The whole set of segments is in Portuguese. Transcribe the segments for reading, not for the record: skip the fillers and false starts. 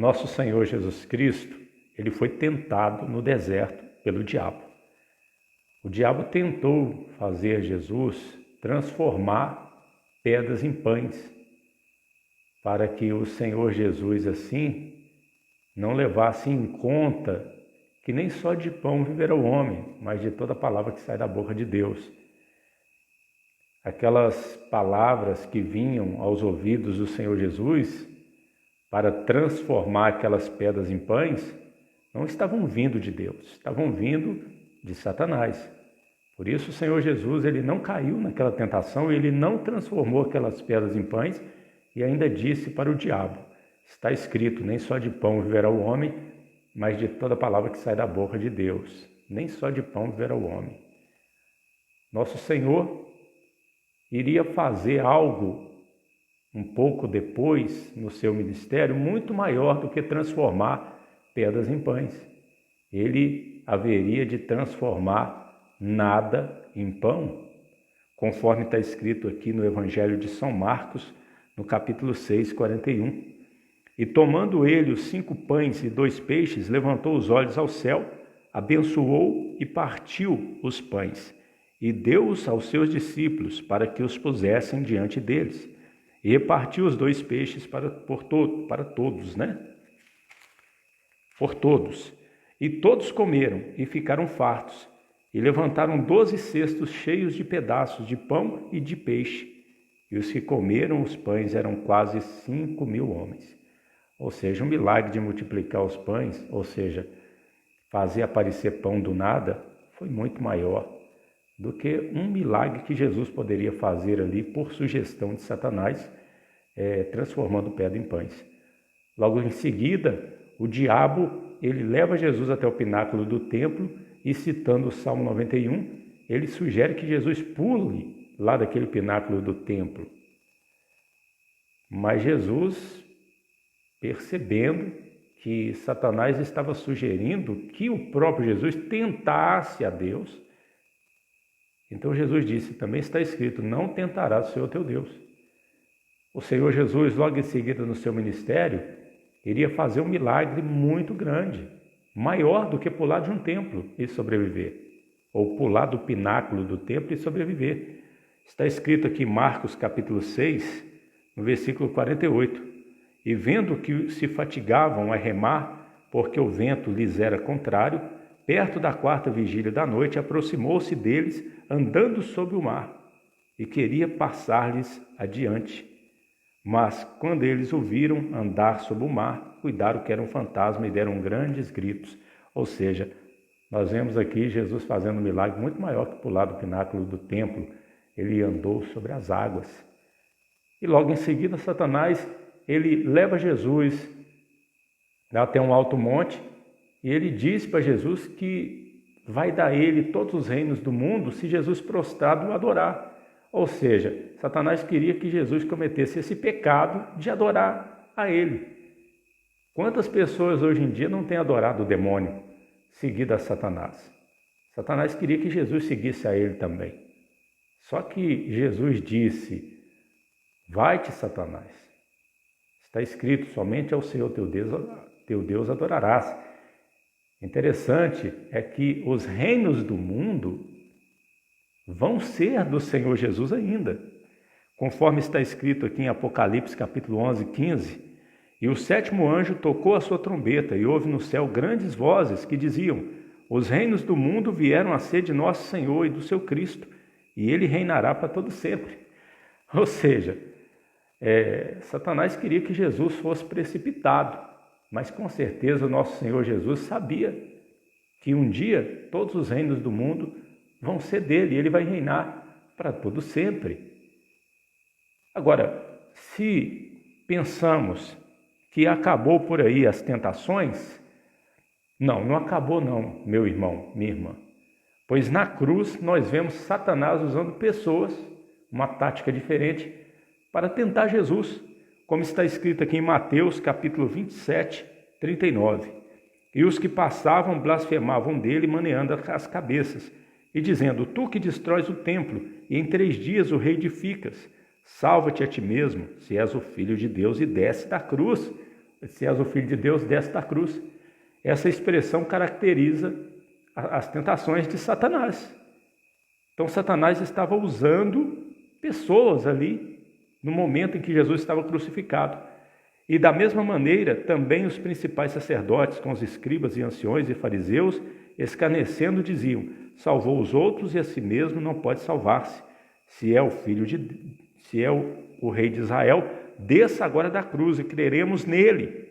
Nosso Senhor Jesus Cristo, ele foi tentado no deserto pelo diabo. O diabo tentou fazer Jesus transformar pedras em pães, para que o Senhor Jesus, assim, não levasse em conta que nem só de pão viverá o homem, mas de toda palavra que sai da boca de Deus. Aquelas palavras que vinham aos ouvidos do Senhor Jesus para transformar aquelas pedras em pães, não estavam vindo de Deus, estavam vindo de Satanás. Por isso o Senhor Jesus, ele não caiu naquela tentação, ele não transformou aquelas pedras em pães e ainda disse para o diabo: está escrito, nem só de pão viverá o homem, mas de toda palavra que sai da boca de Deus. Nem só de pão viverá o homem. Nosso Senhor iria fazer algo um pouco depois no seu ministério muito maior do que transformar pedras em pães. Ele haveria de transformar nada em pão, conforme está escrito aqui no Evangelho de São Marcos, no capítulo 6, 41. E tomando ele os 5 pães e 2 peixes, levantou os olhos ao céu, abençoou e partiu os pães, e deu-os aos seus discípulos para que os pusessem diante deles. E repartiu os 2 peixes para todos, né? Por todos. E todos comeram e ficaram fartos, e levantaram 12 cestos cheios de pedaços de pão e de peixe. E os que comeram os pães eram quase 5.000 homens. Ou seja, um milagre de multiplicar os pães, ou seja, fazer aparecer pão do nada, foi muito maior do que um milagre que Jesus poderia fazer ali por sugestão de Satanás, transformando pedra em pães. Logo em seguida, o diabo, ele leva Jesus até o pináculo do templo e, citando o Salmo 91, ele sugere que Jesus pule lá daquele pináculo do templo. Mas Jesus, percebendo que Satanás estava sugerindo que o próprio Jesus tentasse a Deus, então Jesus disse, também está escrito, não tentarás o Senhor teu Deus. O Senhor Jesus, logo em seguida no seu ministério, iria fazer um milagre muito grande, maior do que pular de um templo e sobreviver, ou pular do pináculo do templo e sobreviver. Está escrito aqui em Marcos capítulo 6, no versículo 48, e vendo que se fatigavam a remar, porque o vento lhes era contrário, perto da 4ª vigília da noite, aproximou-se deles, andando sobre o mar, e queria passar-lhes adiante. Mas, quando eles o viram andar sobre o mar, cuidaram que era um fantasma e deram grandes gritos. Ou seja, nós vemos aqui Jesus fazendo um milagre muito maior que pular do pináculo do templo. Ele andou sobre as águas. E logo em seguida, Satanás, ele leva Jesus até um alto monte e ele diz para Jesus que vai dar a ele todos os reinos do mundo se Jesus prostrado o adorar. Ou seja, Satanás queria que Jesus cometesse esse pecado de adorar a ele. Quantas pessoas hoje em dia não têm adorado o demônio, seguido a Satanás? Satanás queria que Jesus seguisse a ele também. Só que Jesus disse, vai-te, Satanás. Está escrito, somente ao Senhor teu Deus adorarás. Interessante é que os reinos do mundo vão ser do Senhor Jesus ainda. Conforme está escrito aqui em Apocalipse capítulo 11, 15, e o 7º anjo tocou a sua trombeta e houve no céu grandes vozes que diziam, os reinos do mundo vieram a ser de nosso Senhor e do seu Cristo, e ele reinará para todo sempre. Ou seja, Satanás queria que Jesus fosse precipitado, mas com certeza o nosso Senhor Jesus sabia que um dia todos os reinos do mundo vão ser dele, e ele vai reinar para todo sempre. Agora, se pensamos que acabou por aí as tentações, não acabou não, meu irmão, minha irmã. Pois na cruz nós vemos Satanás usando pessoas, uma tática diferente, para tentar Jesus, como está escrito aqui em Mateus capítulo 27, 39. E os que passavam blasfemavam dele, maneando as cabeças, e dizendo, tu que destróis o templo, e em 3 dias o reedificas, salva-te a ti mesmo, se és o Filho de Deus, e desce da cruz. se és o Filho de Deus, desce da cruz. Essa expressão caracteriza as tentações de Satanás. Então Satanás estava usando pessoas ali no momento em que Jesus estava crucificado. E da mesma maneira, também os principais sacerdotes, com os escribas e anciões e fariseus, escarnecendo, diziam: salvou os outros e a si mesmo não pode salvar-se. Se é o rei de Israel, desça agora da cruz e creremos nele.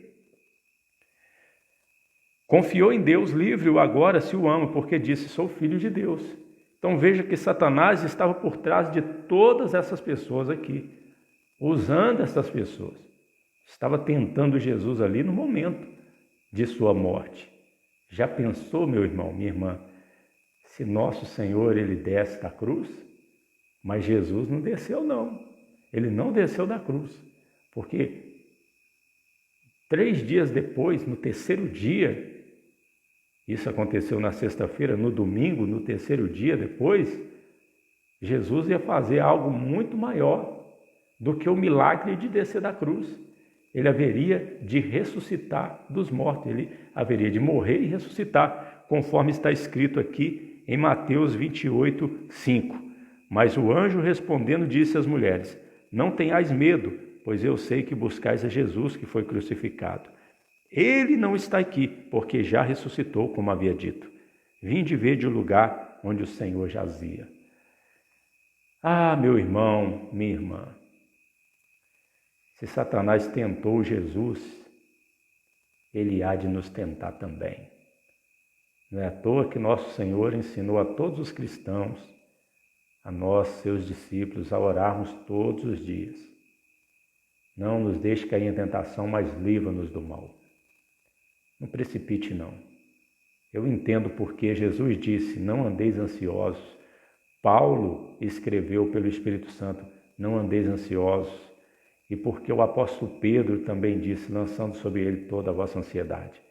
Confiou em Deus, livre-o agora se o ama, porque disse: sou filho de Deus. Então veja que Satanás estava por trás de todas essas pessoas aqui, usando essas pessoas. Estava tentando Jesus ali no momento de sua morte. Já pensou, meu irmão, minha irmã, se nosso Senhor ele desce da cruz? Mas Jesus não desceu, não. Ele não desceu da cruz, porque 3 dias depois, no terceiro dia, isso aconteceu na sexta-feira, no domingo, no terceiro dia depois, Jesus ia fazer algo muito maior do que o milagre de descer da cruz. Ele haveria de ressuscitar dos mortos, ele haveria de morrer e ressuscitar, conforme está escrito aqui em Mateus 28, 5. Mas o anjo respondendo disse às mulheres: não tenhais medo, pois eu sei que buscais a Jesus que foi crucificado. Ele não está aqui, porque já ressuscitou, como havia dito. Vinde ver de o lugar onde o Senhor jazia. Ah, meu irmão, minha irmã, se Satanás tentou Jesus, ele há de nos tentar também. Não é à toa que nosso Senhor ensinou a todos os cristãos, a nós, seus discípulos, a orarmos todos os dias. Não nos deixe cair em tentação, mas livra-nos do mal. Não precipite, não. Eu entendo porque Jesus disse: não andeis ansiosos. Paulo escreveu pelo Espírito Santo: não andeis ansiosos. E porque o apóstolo Pedro também disse: lançando sobre ele toda a vossa ansiedade.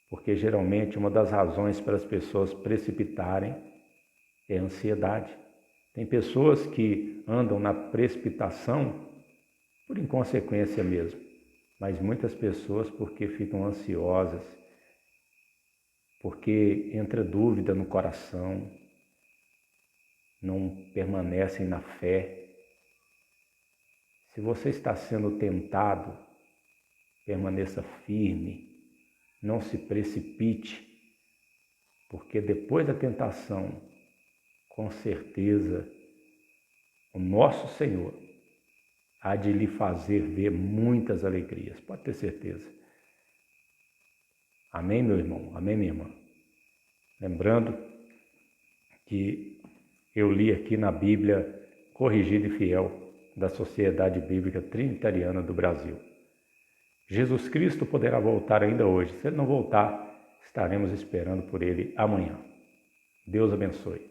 Porque geralmente uma das razões para as pessoas precipitarem é a ansiedade. Tem pessoas que andam na precipitação por inconsequência mesmo, mas muitas pessoas porque ficam ansiosas, porque entra dúvida no coração, não permanecem na fé. Se você está sendo tentado, permaneça firme, não se precipite, porque depois da tentação, com certeza, o nosso Senhor há de lhe fazer ver muitas alegrias, pode ter certeza. Amém, meu irmão? Amém, minha irmã? Lembrando que eu li aqui na Bíblia Corrigida e Fiel da Sociedade Bíblica Trinitariana do Brasil. Jesus Cristo poderá voltar ainda hoje. Se ele não voltar, estaremos esperando por ele amanhã. Deus abençoe.